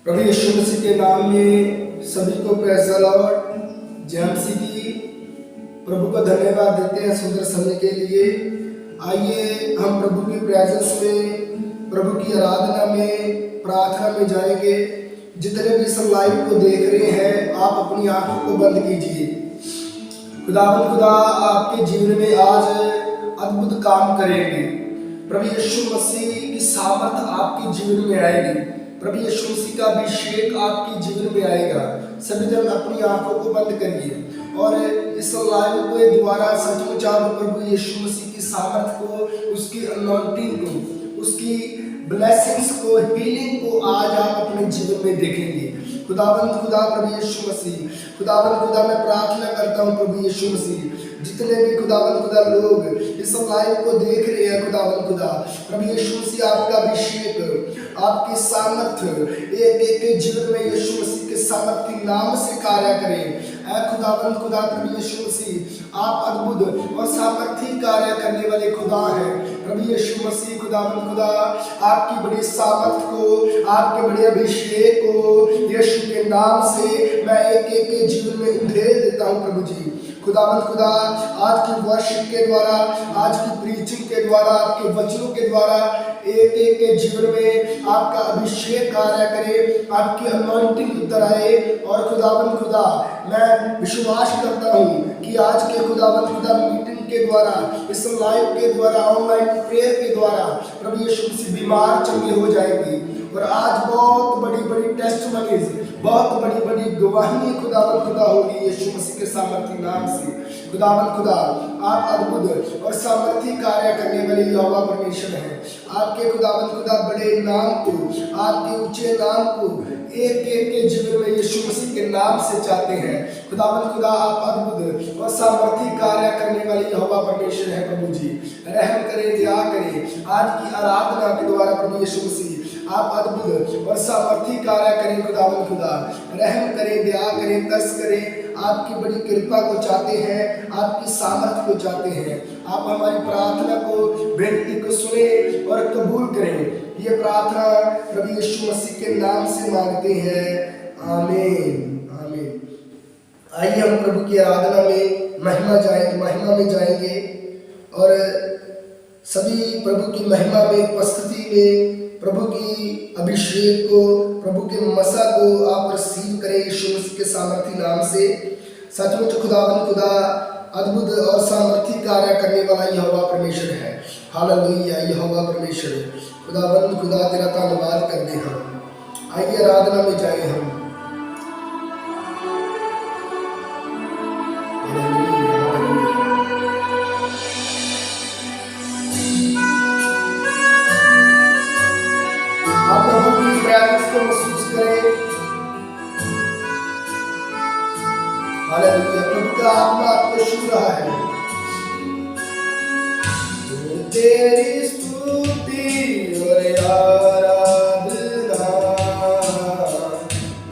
प्रभु यीशु मसीह के नाम में सभी को प्रेज़ द लॉर्ड। जय मसीह की। प्रभु को धन्यवाद देते हैं सुंदर समय के लिए। आइए हम प्रभु की प्रेजेंस में, प्रभु की आराधना में, प्रार्थना में जाएंगे। जितने भी इस लाइव को देख रहे हैं, आप अपनी आंखों को बंद कीजिए। खुदा आपके जीवन में आज अद्भुत काम करेंगे। प्रभु यीशु मसीह की सामर्थ आपके जीवन में आएगी। प्रभु यीशु मसीह का अभिषेक आपके जीवन में आएगा। सभी जन अपनी आंखों को बंद करिए और इस लाइव को द्वारा सचमुच आप प्रभु यीशु मसीह की सामर्थ को, उसकी अनॉइंटिंग को, उसकी ब्लेसिंग्स को, हीलिंग को आज आप अपने जीवन में देखेंगे। खुदा प्रभु यीशु मसीह, खुदा मैं प्रार्थना करता हूँ प्रभु यीशु मसीह, जितने भी खुदा लोग इस लाइव को देख रहे हैं, खुदा प्रभु यीशु मसीह आपका अभिषेक, आपकी सामर्थ एक एक के जीवन में यीशु मसीह के सामर्थ्य नाम से कार्य करें। खुदा प्रभु यीशु मसीह आप अद्भुत और सामर्थ्य कार्य करने वाले खुदा हैं। प्रभु यीशु मसीह खुदा आपकी बड़ी सामर्थ को, आपके बड़े अभिषेक को यीशु के नाम से मैं एक एक के जीवन में उधेड़ देता हूँ प्रभु जी। खुदा आज की वर्शिप के द्वारा, आज की प्रीचिंग के द्वारा, आपके वचनों के द्वारा एक एक के जीवन में आपका अभिषेक कार्य करे, आपकी अनॉइंटिंग उतर आए। और खुदा मैं विश्वास करता हूँ कि आज के खुदा मीटिंग के द्वारा, इस लाइव के द्वारा, ऑनलाइन प्रेयर के द्वारा प्रभु यीशु मसीह बीमार चंगे हो जाएंगे। और आज बहुत बड़ी टेस्टमनीज, बहुत बड़ी गवाही खुदा होगी यीशु मसीह के सामर्थ्य नाम से। खुदा आप अद्भुत और सामर्थ्य कार्य करने वाले यहोवा परमेश्वर हैं। आपके खुदा बड़े नाम को, आपके ऊंचे नाम को एक एक के जीवन में यीशु मसीह के नाम से चाहते हैं। खुदा आप अद्भुत और सामर्थ्य कार्य करने वाले यहोवा परमेश्वर है। प्रभु जी रहम करें, दया करें। आज की आराधना के द्वारा प्रभु यीशु मसीह आप अद्भुत और सामर्थ्य कार्य करें। खुदा रहम करें, दया करें, तरस करें। आपकी बड़ी कृपा को चाहते हैं, आपकी सामर्थ को चाहते हैं। आप हमारी प्रार्थना को, विनती को सुने और कबूल करें। ये प्रार्थना प्रभु यीशु मसीह के नाम से मांगते हैं। आमीन आमीन। आइए हम प्रभु की आराधना में महिमा में जाएंगे और सभी प्रभु की महिमा में, उपस्थिति में प्रभु की अभिषेक को, प्रभु के मसा को आप रिसीव करें यीशु मसीह के सामर्थ्य नाम से। सचमुच खुदा अद्भुत और सामर्थ्य कार्य करने वाला यहोवा परमेश्वर है। हालेलुया। यहोवा परमेश्वर खुदा तेरा धन्यवाद करते हैं। आइए आराधना में जाए हम। आप प्रभु की प्रेजेंस को महसूस करें। हालेलुया। प्रभु का आत्मा आपको छू रहा है। तो तेरी स्तुति और आराधना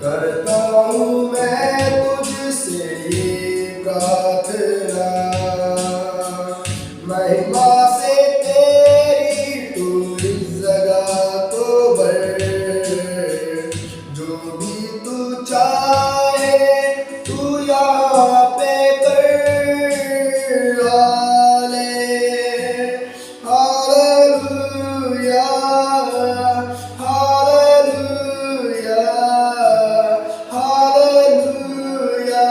करता हूँ मैं तुझसे ये प्रार्थना, महिमा से तेरी तू इस जगह को भर, जो भी तू चाहे तू यहाँ पे कर। Hallelujah hallelujah hallelujah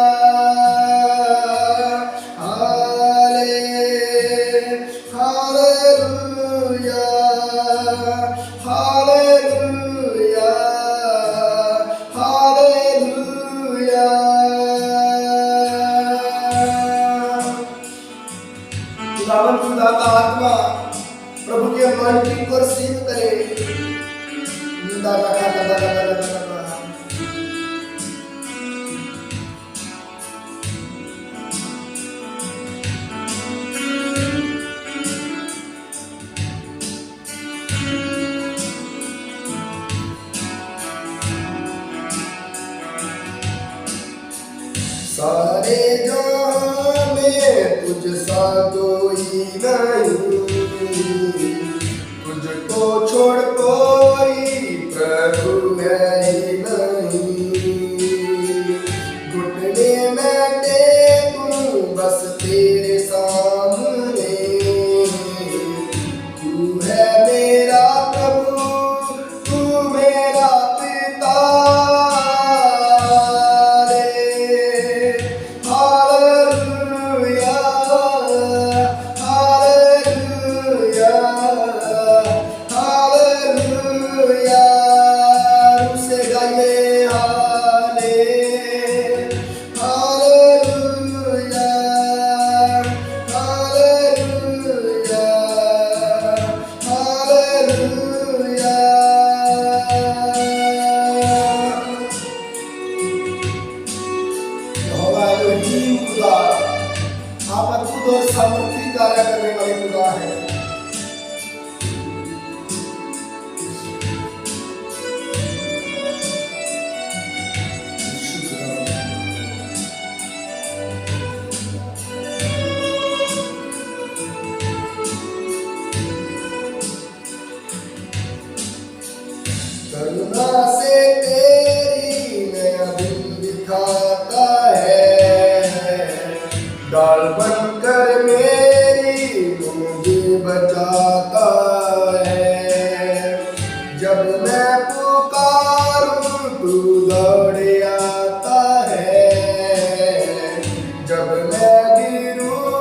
hallelujah hallelujah hallelujah. खुदा का आत्मा प्रभु के अनॉइंटिंग को रिसीव करे। सारे जहां में तुझ सा कोई नहीं, तुझको छोड़ कोई प्रभु है ही नहीं। करुणा से तेरी नया दिन दिखाता है, डाल बनकर मेरी मुझे बचाता है। जब मैं पुकारूं तू दौड़ आता है, जब मैं गिरूं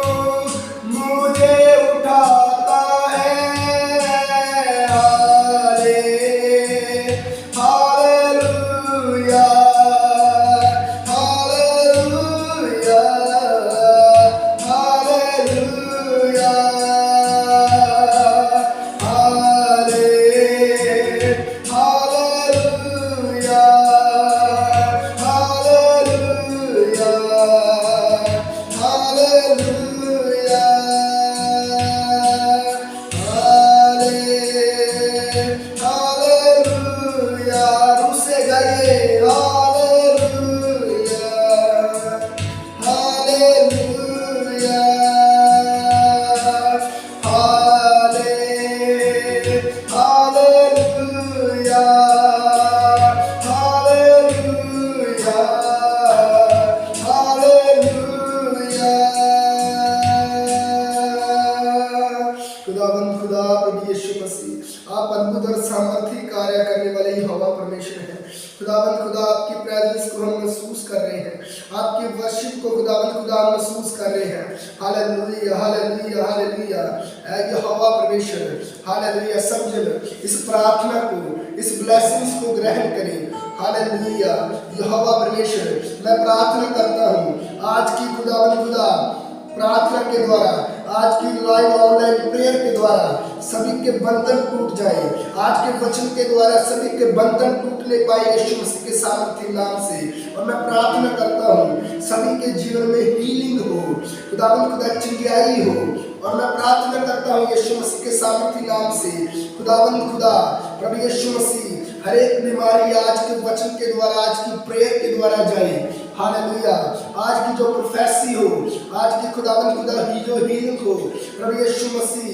मुझे उठाता है। हालेलुया, हालेलुया, हालेलुया, हाले हालेलुया, हालेलुया, हालेलुया, हालेलुया। रूह से गाइए हालेलुया, हालेलुया, हाले हालेलुया, हालेलुया, हालेलुया। खुदावंद खुदा प्रभु यीशु मसीह, आप अद्भुत और सामर्थी कार्य करने वाले यहोवा परमेश्वर हैं। खुदावंद खुदा, आपकी प्रेजेंस को हम महसूस कर रहे हैं, आपके वर्शिप को खुदावंद खुदा हम महसूस कर रहे हैं। Hallelujah, hallelujah, hallelujah. ऐ यहोवा परमेश्वर, हालेलुया, सब जन इस प्रार्थना को, इस ब्लेसिंग्स को ग्रहण करें। हालेलुया, यहोवा परमेश्वर, मैं प्रार्थना करता हूँ आज की खुदावंद खुदा प्रार्थना के द्वारा, आज की लाइव ऑनलाइन प्रेयर के द्वारा सभी के बंधन टूट जाए। आज के वचन के द्वारा सभी के बंधन टूटने पाए यीशु मसीह के सामर्थ्य नाम से। और मैं प्रार्थना करता हूँ सभी के जीवन में हीलिंग हो, खुदावंद खुदा चिंगाई हो। और मैं प्रार्थना करता हूँ यीशु मसीह के सामर्थ्य नाम से, खुदावंद खुदा प्रभु यीशु मसीह हर एक बीमारी आज के वचन के द्वारा, आज की प्रेयर के द्वारा जाए। हालेलुया, आज की जो प्रोफेसी हो, आज की खुदावंद खुदा ही जो हीलिंग हो, प्रभु यीशु मसीह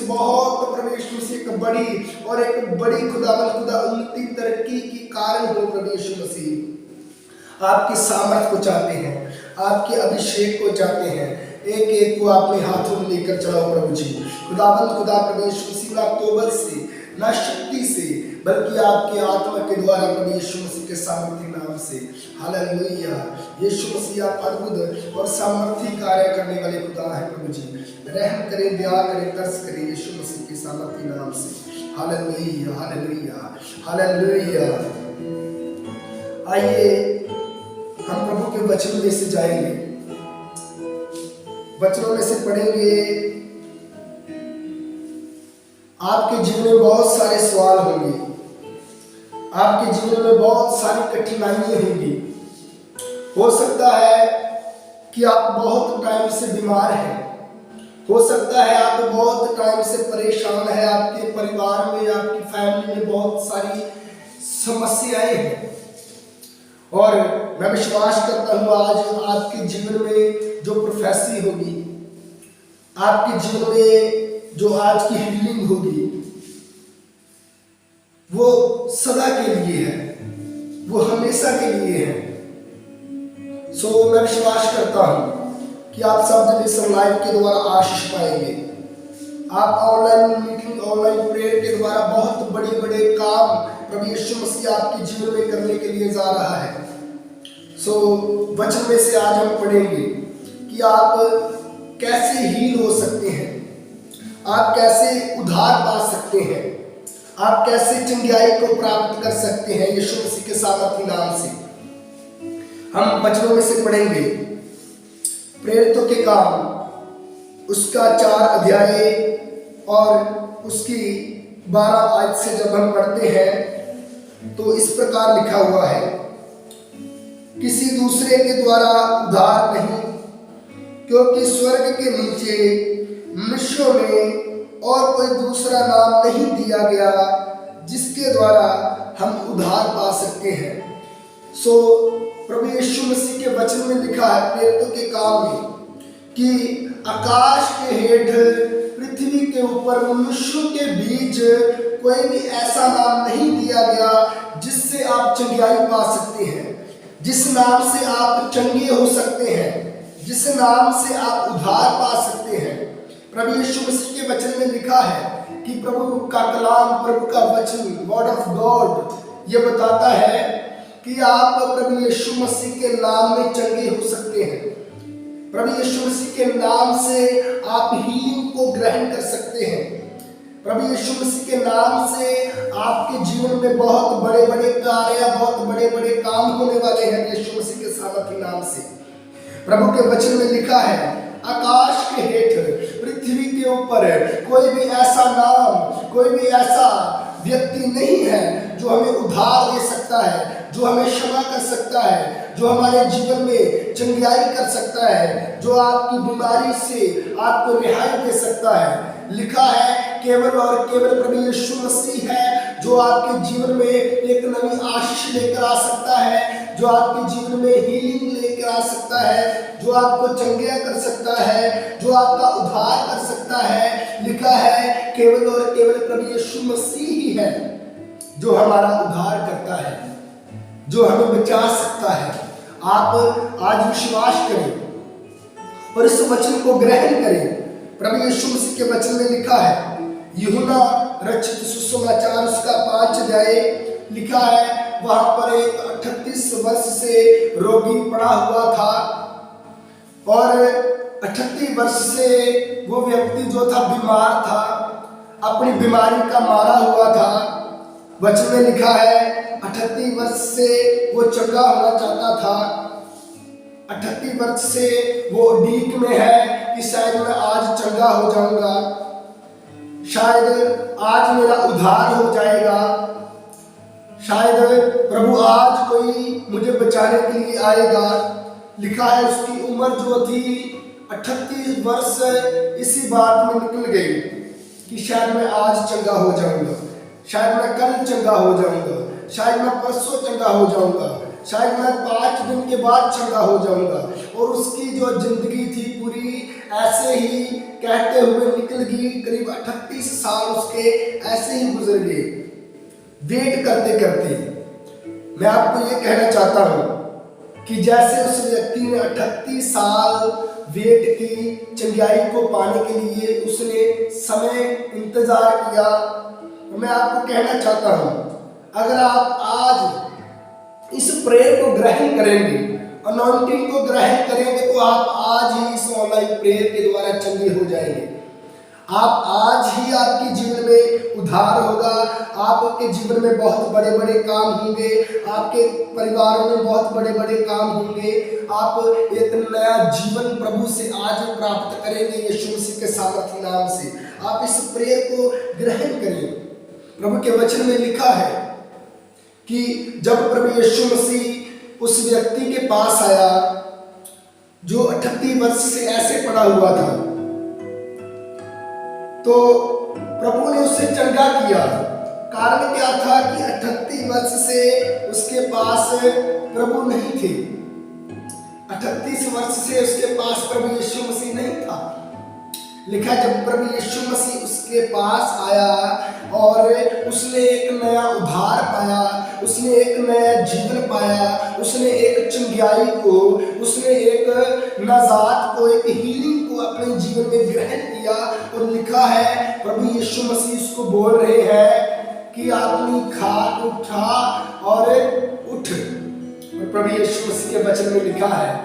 बहुत, प्रभु यीशु मसीह एक बड़ी और एक बड़ी खुदावंद खुदा उन्नति तरक्की की कारण हो। प्रभु यीशु मसीह आपकी सामर्थ को चाहते हैं, आपके अभिषेक को चाहते हैं। एक एक को अपने हाथों में लेकर चलाओ प्रभु जी। खुदावंद खुदा प्रभु यीशु मसीह ना तोबल से, ना शक्ति से, बल्कि आपके आत्मा के द्वारा प्रभु यीशु मसीह के सामर्थ्य नाम से। हालेलुया, यीशु मसीह आप अद्भुत और सामर्थ्य कार्य करने वाले खुदा है प्रभु जी। रहम करें, दया करें, तरस करें यीशु मसीह के सामर्थ्य नाम से। Hallelujah, hallelujah, hallelujah. आइए हम प्रभु के वचन में से जाएंगे, वचनों में से पढ़ेंगे। आपके जीवन में बहुत सारे सवाल होंगे, आपके जीवन में बहुत सारी कठिनाइयां होंगी। हो सकता है कि आप बहुत टाइम से बीमार हैं, हो सकता है आप बहुत टाइम से परेशान है, आपके परिवार में, आपकी फैमिली में बहुत सारी समस्याएं हैं। और मैं विश्वास करता हूँ आज आपके जीवन में जो प्रोफेसी होगी, आपके जीवन में जो आज की हीलिंग होगी, वो सदा के लिए है, वो हमेशा के लिए है। सो मैं विश्वास करता हूँ कि आप सब जन इस लाइव के द्वारा आशीष पाएंगे। आप ऑनलाइन मीटिंग, ऑनलाइन प्रेयर के द्वारा बहुत बड़े बड़े काम प्रभु यीशु मसीह आपके जीवन में करने के लिए जा रहा है। सो वचन में से आज हम पढ़ेंगे कि आप कैसे हील हो सकते हैं, आप कैसे उद्धार पा सकते हैं, आप कैसे चंगाई को प्राप्त कर सकते हैं यीशु मसीह के सामर्थ्य नाम से। हम वचनों में से पढ़ेंगे प्रेरितों के काम उसका 4 अध्याय और उसकी 12 आयत से जब हम पढ़ते हैं तो इस प्रकार लिखा हुआ है, किसी दूसरे के द्वारा उद्धार नहीं, क्योंकि स्वर्ग के नीचे मनुष्यों में और कोई दूसरा नाम नहीं दिया गया जिसके द्वारा हम उद्धार पा सकते हैं। सो प्रभु यीशु मसीह के वचन में लिखा है प्रेरितों के काम में कि आकाश के हेठ पृथ्वी के ऊपर मनुष्यों के बीच कोई भी ऐसा नाम नहीं दिया किया गया जिससे आप चंगाई पा सकते हैं, जिस नाम से आप चंगे हो सकते हैं, जिस नाम से आप उद्धार पा सकते हैं। प्रभु यीशु मसीह के वचन में लिखा है कि प्रभु का कलाम, प्रभु का वचन, वर्ड ऑफ गॉड, ये बताता है कि आप प्रभु यीशु मसीह के नाम में चंगे हो सकते हैं। प्रभु यीशु मसीह के नाम से आप हीलिंग को ग्रहण कर सकते हैं। प्रभु यीशु मसीह के नाम से आपके जीवन में बहुत बड़े बड़े कार्य, बहुत बड़े बड़े काम होने वाले हैं यीशु मसीह के सामर्थी नाम से। प्रभु के वचन में लिखा है, आकाश के हेठ, पृथ्वी के ऊपर कोई भी ऐसा नाम, कोई भी ऐसा व्यक्ति नहीं है जो हमें उद्धार दे सकता है, जो हमें क्षमा कर सकता है, जो हमारे जीवन में चंगाई कर सकता है, जो आपकी बीमारी से आपको रिहाई दे सकता है। लिखा है केवल और केवल प्रभु यीशु मसीह है जो आपके जीवन में एक नई आशीष लेकर आ सकता है, जो आपके जीवन में हीलिंग लेकर आ सकता है, जो आपको चंगा कर सकता है, जो आपका उद्धार कर सकता है। लिखा है केवल और केवल प्रभु यीशु मसीह ही है जो हमारा उद्धार करता है, जो हमें बचा सकता है। आप आज विश्वास करें और इस वचन को ग्रहण करें। प्रभु यीशु मसीह के वचन में लिखा है, यूहन्ना रचित सुसमाचार उसका 5 अध्याय, लिखा है वहां पर एक 38 वर्ष से रोगी पड़ा हुआ था और 38 वर्ष से वो व्यक्ति जो था बीमार था, अपनी बीमारी का मारा हुआ था। वचन में लिखा है 38 वर्ष से वो चंगा होना चाहता था। 38 वर्ष से वो उड़ीक में है कि शायद मैं आज चंगा हो जाऊंगा, शायद आज मेरा उद्धार हो जाएगा, शायद प्रभु आज कोई मुझे बचाने के लिए आएगा। लिखा है उसकी उम्र जो थी 38 वर्ष इसी बात में निकल गई कि शायद मैं आज चंगा हो जाऊंगा, शायद मैं कल चंगा हो जाऊंगा, शायद मैं परसों चंगा हो जाऊंगा, शायद मैं 5 दिन के बाद चंगा हो जाऊंगा। और उसकी जो जिंदगी थी पूरी ऐसे ही कहते हुए निकल गई। करीब 38 साल उसके ऐसे ही गुजर गए वेट करते करते। मैं आपको ये कहना चाहता हूँ कि जैसे उस व्यक्ति ने 38 साल वेट की, चंगाई को पाने के लिए उसने समय इंतजार किया, मैं आपको कहना चाहता हूँ अगर आप आज इस प्रेयर को ग्रहण करेंगे, अनॉइंटिंग को ग्रहण करेंगे, तो आप आज ही इस ऑनलाइन प्रेयर के द्वारा चंगे हो जाएंगे। आप आज ही आपके जीवन में उद्धार होगा, आपके जीवन में बहुत बड़े बड़े काम होंगे, आपके परिवारों में बहुत बड़े बड़े काम होंगे। आप एक नया जीवन प्रभु से आज प्राप्त करेंगे यीशु मसीह के सामर्थी नाम से। आप इस प्रेयर को ग्रहण करें। प्रभु के वचन में लिखा है कि जब प्रभु यीशु मसीह उस व्यक्ति के पास आया जो 38 वर्ष से ऐसे पड़ा हुआ था, तो प्रभु ने उसे चंगा किया। कारण क्या था कि 38 वर्ष से उसके पास प्रभु नहीं थे, 38 वर्ष से उसके पास प्रभु यीशु मसीह नहीं था। लिखा जब प्रभु यीशु मसीह उसके पास आया और उसने एक नया उद्धार पाया, उसने एक नया जीवन पाया, उसने एक चंगाई को, उसने एक नजात को, एक हीलिंग को अपने जीवन में ग्रहण किया। और लिखा है प्रभु यीशु मसीह उसको बोल रहे हैं कि अपनी खाट उठा और उठ। और प्रभु यीशु मसीह के वचन में लिखा है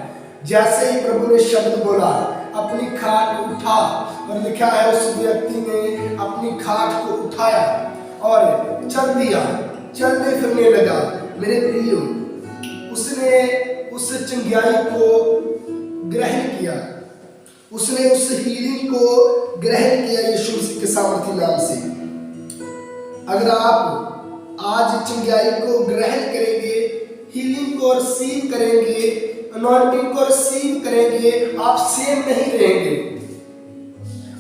जैसे ही प्रभु ने शब्द बोला अपनी खाट उठा, और लिखा है उस व्यक्ति ने अपनी खाट को उठाया और चल दिया, चलने फिरने लगा। मेरे प्रियो, उसने उस चंगाई को ग्रहण किया, उसने उस हीलिंग को ग्रहण किया यीशु मसीह के सामर्थी नाम से। अगर आप आज चंगाई को ग्रहण करेंगे, हीलिंग को रिसीव करेंगे, अनॉइंटिंग को रिसीव करेंगे, आप सेम नहीं रहेंगे,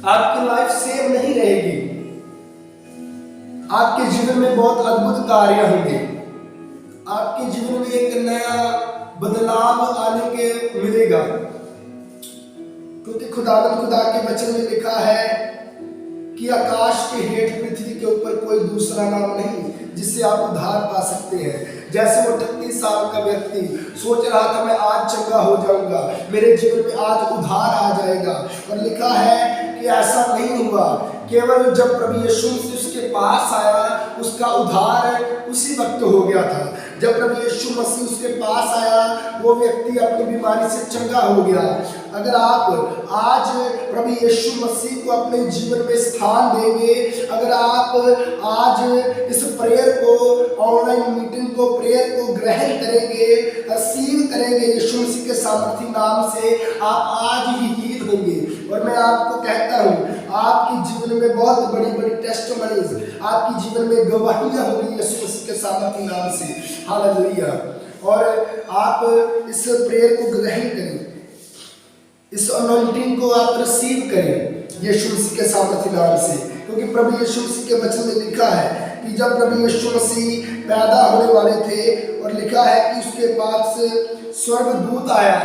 आपकी लाइफ सेम नहीं रहेगी। आपके जीवन में बहुत अद्भुत कार्य होंगे, आपके जीवन में एक नया बदलाव आने के मिलेगा, क्योंकि खुदा के वचन में लिखा है कि आकाश के हेठ, पृथ्वी के ऊपर कोई दूसरा नाम नहीं जिससे आप उद्धार पा सकते हैं। जैसे वो 38 साल का व्यक्ति सोच रहा था मैं आज चंगा हो जाऊंगा, मेरे जीवन में आज उद्धार आ जाएगा, और लिखा है कि ऐसा नहीं हुआ। केवल जब प्रभु यीशु मसीह उसके पास आया, उसका उद्धार उसी वक्त हो गया था। जब प्रभु यीशु मसीह उसके पास आया, वो व्यक्ति अपनी बीमारी से चंगा हो गया। अगर आप आज प्रभु यीशु मसीह को अपने जीवन में स्थान देंगे, अगर आप आज इस प्रेयर को, ऑनलाइन मीटिंग को, प्रेयर को ग्रहण करेंगे, रिसीव करेंगे यीशु मसीह के सामर्थी नाम से, आप आज ही हील होंगे। और मैं आपको कहता हूँ, आपके जीवन में बहुत बड़ी बड़ी टेस्टिमनीज, आपके जीवन में गवाहियां होंगी यीशु मसीह के सामर्थी नाम से। हालेलुया। और आप इस प्रेयर को ग्रहण करें, इस अनॉइंटिंग को आप रिसीव करें यीशु मसीह के सामर्थी नाम से, क्योंकि प्रभु यीशु मसीह के वचन में लिखा है कि जब प्रभु यीशु मसीह पैदा होने वाले थे, और लिखा है कि उसके पास स्वर्गदूत आया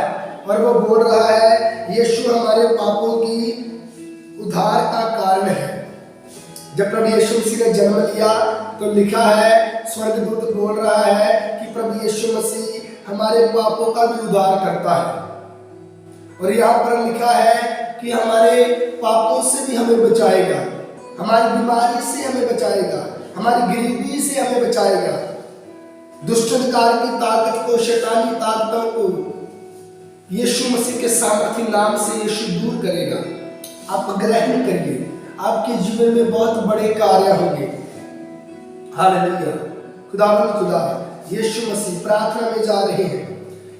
और वो बोल रहा है यीशु हमारे पापों की उद्धार का कारण है। जब प्रभु यीशु मसीह ने जन्म लिया तो लिखा है, स्वर्गदूत बोल रहा है कि प्रभु यीशु मसीह हमारे पापों का भी उद्धार करता है। और यहाँ पर लिखा है कि हमारे पापों से भी हमें बचाएगा, हमारी बीमारी से हमें बचाएगा, हमारी गरीबी से हमें बचाएगा, दुष्ट अधिकार की ताकत को, शैतानी ताकतों को यीशु मसीह के सामर्थी नाम से यीशु दूर करेगा। आप ग्रहण करिए, आपके जीवन में बहुत बड़े कार्य होंगे। हालेलुया। खुदावंद खुदा यीशु मसीह प्रार्थना में जा रहे हैं।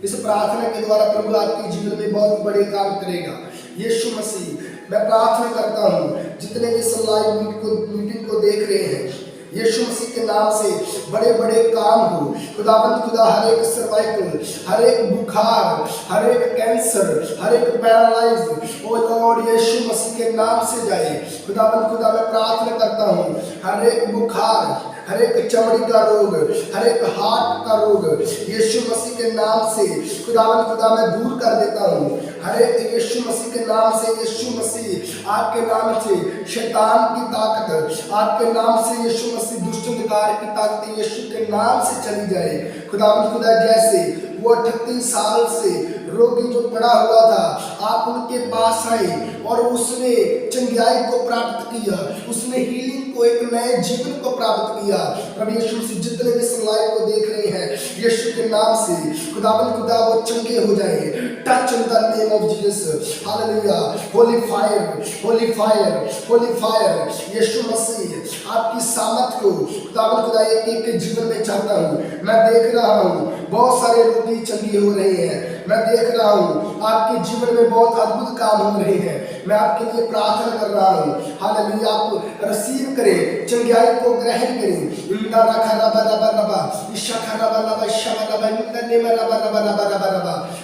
इस प्रार्थना के द्वारा प्रभु आपके जीवन में बहुत बड़े काम करेगा। यीशु मसीह, मैं प्रार्थना करता हूँ जितने भी इस लाइव मीटिंग को देख रहे हैं, यीशु मसीह के नाम से बड़े बड़े काम हो। खुदावंद खुदा हर एक सर्वाइकल, हर एक बुखार, हर एक कैंसर, हर एक पैरालाइज, ओ लॉर्ड यीशु मसीह के नाम से जाए। खुदावंद खुदा मैं प्रार्थना करता हूँ हर एक बुखार, हर एक चमड़ी का रोग, हर एक हार्ट का रोग यीशु मसीह के नाम से खुदावंद खुदा मैं दूर कर देता हूँ। हर एक यीशु मसीह के नाम से, यीशु मसीह आपके नाम से शैतान की ताकत, आपके नाम से यीशु मसीह दुष्ट अंधकार की ताकत यीशु के नाम से चली जाए। खुदावंद खुदा जैसे वो 38 साल से रोगी जो पड़ा हुआ था, आप उनके पास आए और उसने चंगाई को प्राप्त किया, उसने हीलिंग को, एक नए जीवन को प्राप्त किया। प्रभु यीशु मसीह जितने भी इस लाइव को देख रहे हैं, यीशु के नाम से खुदावंद खुदा वो चंगे हो जाए। Touch in the name of Jesus. Hallelujah. Holy fire, holy fire, holy fire. Yeshu Masih आपकी सामर्थ को खुदावंद खुदा एक एक जीवन में चाहता हूँ। मैं देख रहा हूँ बहुत सारे रोगी चंगे हो रहे हैं, मैं देख रहा हूँ आपके जीवन में बहुत अद्भुत काम हो रहे हैं। मैं आपके लिए प्रार्थना कर रहा हूँ। हालेलुया। आप रिसीव करें, चंगाई को ग्रहण करें।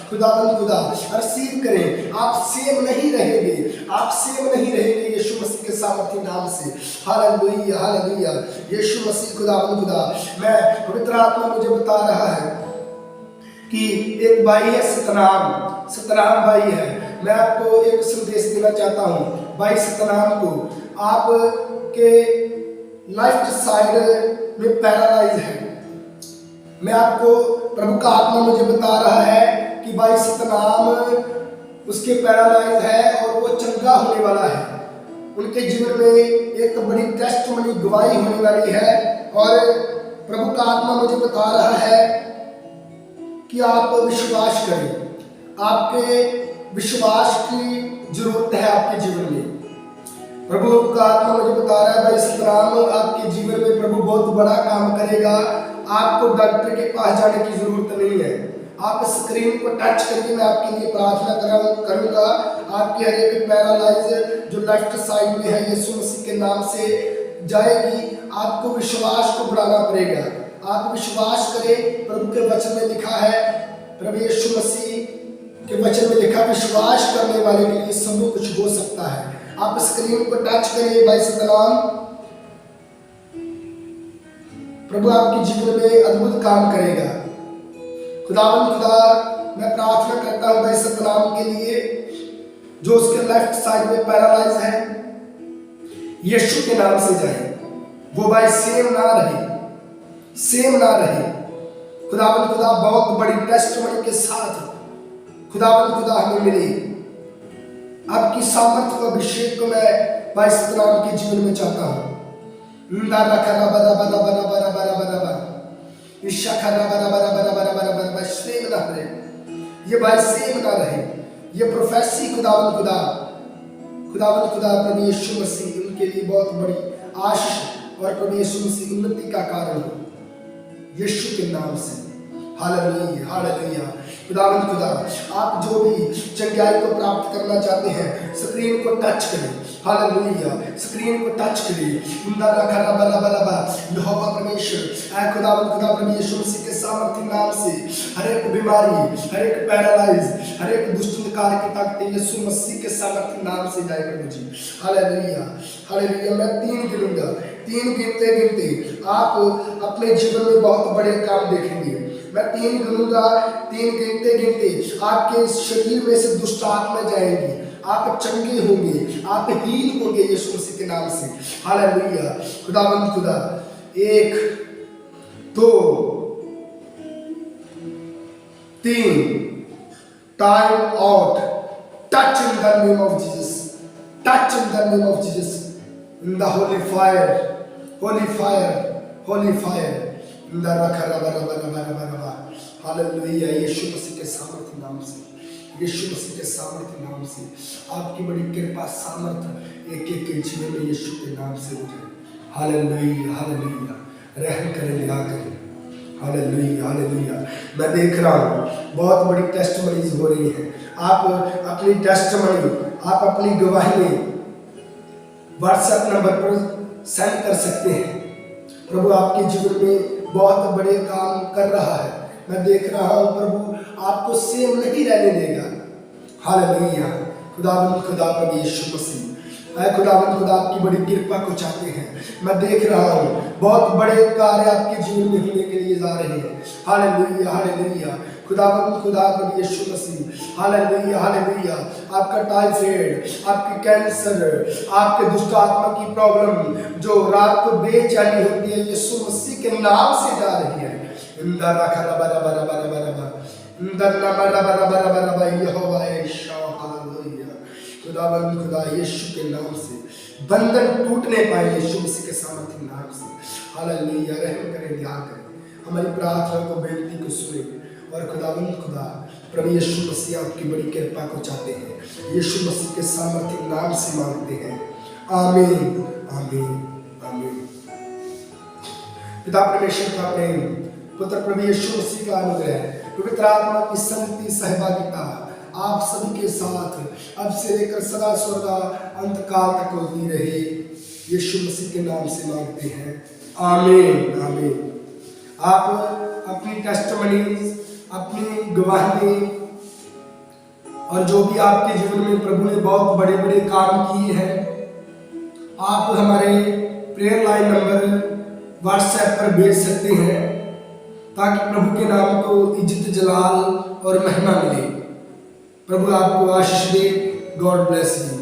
खुदावंद खुदा रिसीव करें। आप सेम नहीं रहेंगे, आप सेम नहीं रहेंगे यीशु मसीह के सामर्थी नाम से। Hallelujah, hallelujah. यीशु मसीह खुदावंद खुदा, मैं पवित्र आत्मा मुझे बता रहा है कि एक भाई है सतनाम भाई है। मैं आपको एक संदेश देना चाहता हूँ भाई सतनाम को। आपके लेफ्ट साइड में पैरालाइज है। मैं आपको, प्रभु का आत्मा मुझे बता रहा है कि भाई सतनाम उसके पैरालाइज है और वो चंगा होने वाला है। उनके जीवन में एक बड़ी टेस्टमनी गवाही होने वाली है। और प्रभु का आत्मा मुझे बता रहा है कि आप विश्वास करें। आपके विश्वास की जरूरत है आपके जीवन में। प्रभु का आत्मा मुझे बता रहा है भाई सतनाम, आपके जीवन में प्रभु बहुत बड़ा काम करेगा। आपको डॉक्टर के पास जाने की जरूरत नहीं है। आप स्क्रीन को टच करके मैं आपके लिए प्रार्थना करूंगा। आपकी हर एक पैरालाइज जो लेफ्ट साइड में है यीशु मसीह के नाम से जाएगी। आपको विश्वास को बढ़ाना पड़ेगा। आप विश्वास करें। प्रभु के वचन में लिखा है, प्रभु यीशु मसीह के वचन में लिखा, विश्वास करने वाले के लिए सब कुछ हो सकता है। आप स्क्रीन को टच करिए भाई सतनाम। प्रभु आपके जीवन में अद्भुत काम करेगा। खुदावंद खुदा, मैं प्रार्थना करता हूँ भाई सतनाम के लिए जो उसके लेफ्ट साइड में पैरालाइज है। यीशु के नाम से जाए, वो भाई सेम ना रहे। सेम ना रहे। खुदावंद खुदा बहुत बड़ी टेस्टमनी के साथ खुदावंद खुदा हमें मिले। आपकी सामर्थ्य व अभिषेक को मैं भाई सतनाम के जीवन में चाहता हूँ। ये भाई सेम ना रहे। ये प्रोफेसी खुदावंद खुदा प्रभु यीशु मसीह उनके लिए बहुत बड़ी आशीष और प्रभु यीशु मसीह उन्नति का कारण हो, यीशु के नाम से। Hallelujah hallelujah. खुदावंद खुदा आप जो भी चंगाई को प्राप्त करना चाहते हैं स्क्रीन को टच करें। हालेलुया स्क्रीन को टच करें। यहोवा परमेश्वर ऐ खुदावंद खुदा प्रभु यीशु मसीह के सामर्थ्य नाम से हर एक बीमारी, हर एक पैरालाइज, हर एक दुष्ट अंधकार की ताकतें यीशु मसीह के सामर्थ्य नाम से जाए प्रभु जी। Hallelujah hallelujah. मैं 3 गिनूंगा, 3 गिनते गिनते आप अपने जीवन में बहुत बड़े काम देखेंगे। मैं 3 गिनूंगा, 3 गिनते गिनते आपके शरीर में से दुष्ट आत्मा जाएंगी, आप चंगे होंगे, आप हील होंगे यीशु मसीह के नाम से। हालेलुया। खुदावंद खुदा 1 2 3 time out. Touch in the name of Jesus, touch in the name of Jesus, in the holy fire, holy fire, holy fire. Hallelujah. Yeshu Masih के सामर्थ्य नाम से, यीशु मसीह के सामर्थ्य नाम से आपकी बड़ी कृपा सामर्थ्य एक एक के जीवन में यीशु के नाम से हो जाए। Hallelujah hallelujah. रहम करें, दया करें। Hallelujah hallelujah. मैं देख रहा हूँ बहुत बड़ी टेस्टमनीज हो रही है। आप अपनी टेस्टमनी, आप अपनी गवाही व्हाट्सएप नंबर पर सेंड कर सकते हैं। प्रभु आपके जीवन में बहुत बड़े काम कर रहा है। मैं देख रहा हूँ प्रभु आपको सेम नहीं रहने देगा। हालेलुया। खुदावंद खुदा प्रभु यीशु मसीह ऐ खुदावंद खुदा आपकी बड़ी कृपा को चाहते हैं। मैं देख रहा हूँ बहुत बड़े कार्य आपके जीवन में होने के लिए जा रहे हैं। Hallelujah hallelujah. खुदावंद खुदा प्रभु यीशु मसीह हालेलुया हालेलुया। आपका टाइफाइड, आपकी कैंसर, आपके दुष्ट आत्मा की प्रॉब्लम जो रात को बेचैनी होती है यीशु मसीह के नाम से जा रही है। खुदावंद खुदा यीशु के नाम से बंधन टूटने पाए यीशु मसीह के सामर्थ्य नाम से। हालेलुया। रहम करें, दया करें, हमारी प्रार्थना को, बेनती को सुने। और खुदावंद खुदा प्रभु यीशु मसीह आपकी बड़ी कृपा को चाहते हैं, यीशु मसीह के सामर्थ्य नाम से मांगते हैं। आमीन आमीन आमीन। पिता परमेश्वर का प्रेम, पुत्र प्रभु यीशु मसीह का अनुग्रह, पवित्र आत्मा की संगति सहभागिता आप सभी के साथ अब से लेकर सदा स्वर्गा अंत काल तक होती रहे, यीशु मसीह के नाम से मांगते हैं। आमीन आमीन। आप अपनी टेस्टमनी, अपनी गवाही और जो भी आपके जीवन में प्रभु ने बहुत बड़े बड़े काम किए हैं, आप हमारे प्रेयर लाइन नंबर व्हाट्सएप पर भेज सकते हैं ताकि प्रभु के नाम को इज्जत, जलाल और महिमा मिले। प्रभु आपको आशीष दे। God bless you.